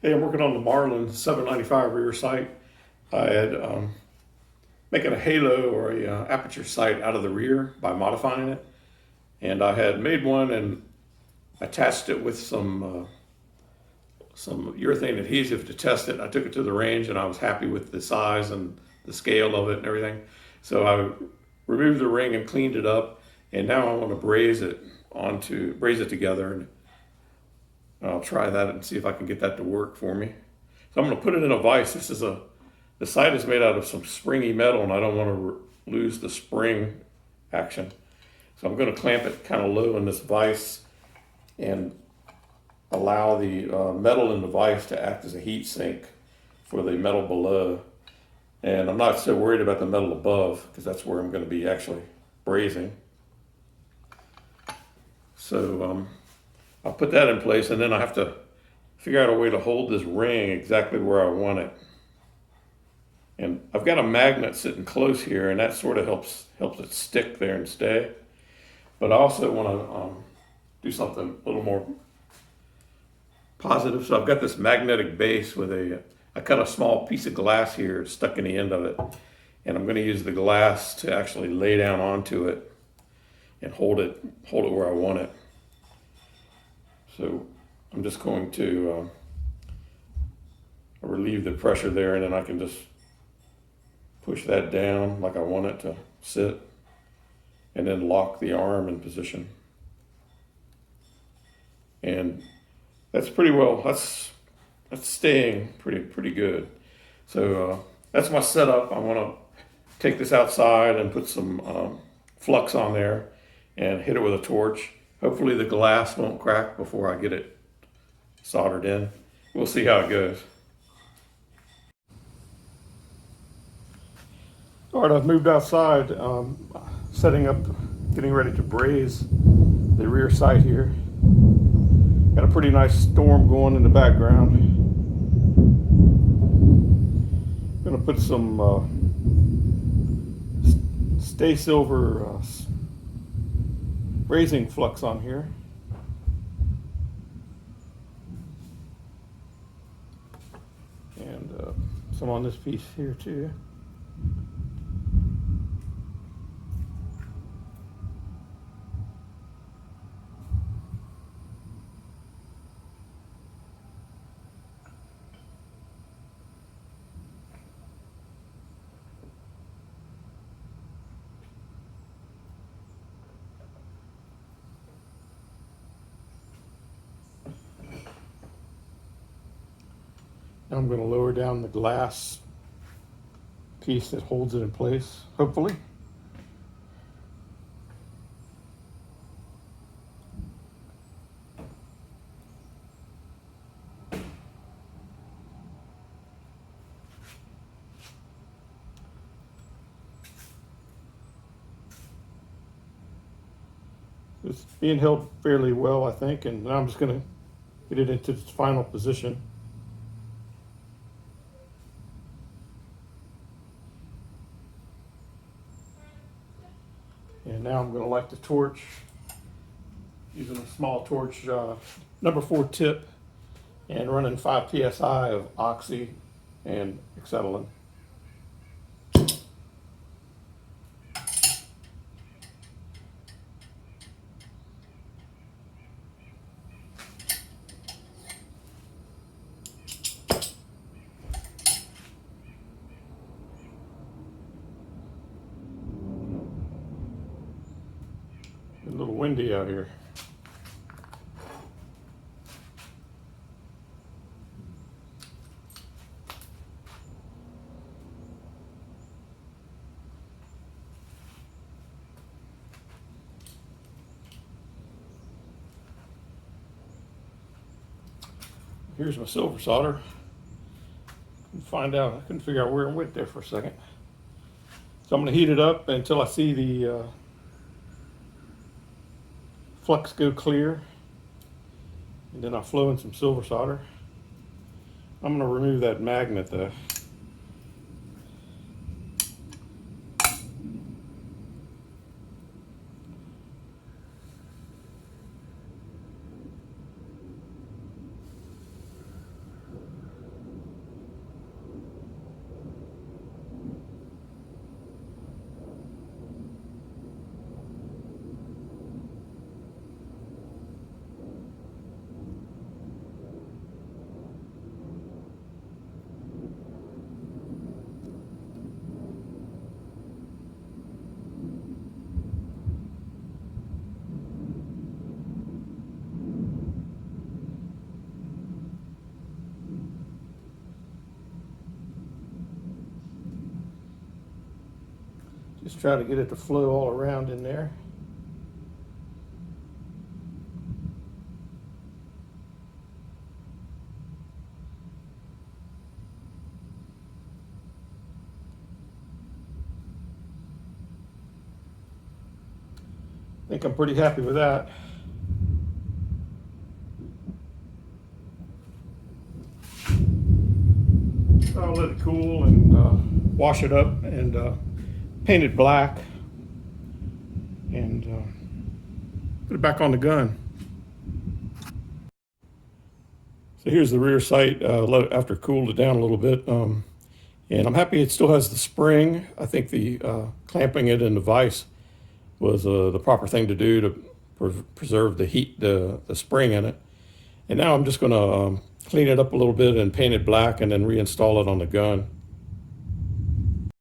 Hey, I'm working on the Marlin 795 rear sight. I had making a halo or a aperture sight out of the rear by modifying it, and I had made one and attached it with some urethane adhesive to test it. I took it to the range and I was happy with the size and the scale of it and everything. So I removed the ring and cleaned it up, and now I want to braze it together, and I'll try that and see if I can get that to work for me. So I'm going to put it in a vise. The side is made out of some springy metal, and I don't want to lose the spring action. So I'm going to clamp it kind of low in this vise and allow the metal in the vise to act as a heat sink for the metal below. And I'm not so worried about the metal above because that's where I'm going to be actually brazing. So I'll put that in place, and then I have to figure out a way to hold this ring exactly where I want it. And I've got a magnet sitting close here, and that sort of helps it stick there and stay. But I also want to do something a little more positive. So I've got this magnetic base with I cut a small piece of glass here stuck in the end of it, and I'm going to use the glass to actually lay down onto it and hold it where I want it. So I'm just going to relieve the pressure there, and then I can just push that down like I want it to sit, and then lock the arm in position. And that's pretty well, that's staying pretty good. So that's my setup. I want to take this outside and put some flux on there and hit it with a torch. Hopefully the glass won't crack before I get it soldered in. We'll see how it goes. All right, I've moved outside, setting up, getting ready to braze the rear sight here. Got a pretty nice storm going in the background. Gonna put some stay silver brazing flux on here. And some on this piece here too. Now I'm going to lower down the glass piece that holds it in place, hopefully. It's being held fairly well, I think, and now I'm just going to get it into its final position. And now I'm going to light the torch using a small torch, number 4 tip, and running 5 psi of oxy and acetylene. It's a little windy out here. Here's my silver solder. I couldn't figure out where it went there for a second. So I'm going to heat it up until I see the flux go clear, and then I'll flow in some silver solder. I'm going to remove that magnet though. Just try to get it to flow all around in there. I think I'm pretty happy with that. I'll let it cool and wash it up and paint it black and put it back on the gun. So here's the rear sight after it cooled it down a little bit. And I'm happy it still has the spring. I think the clamping it in the vise was the proper thing to do to preserve the heat, the spring in it. And now I'm just going to clean it up a little bit and paint it black and then reinstall it on the gun.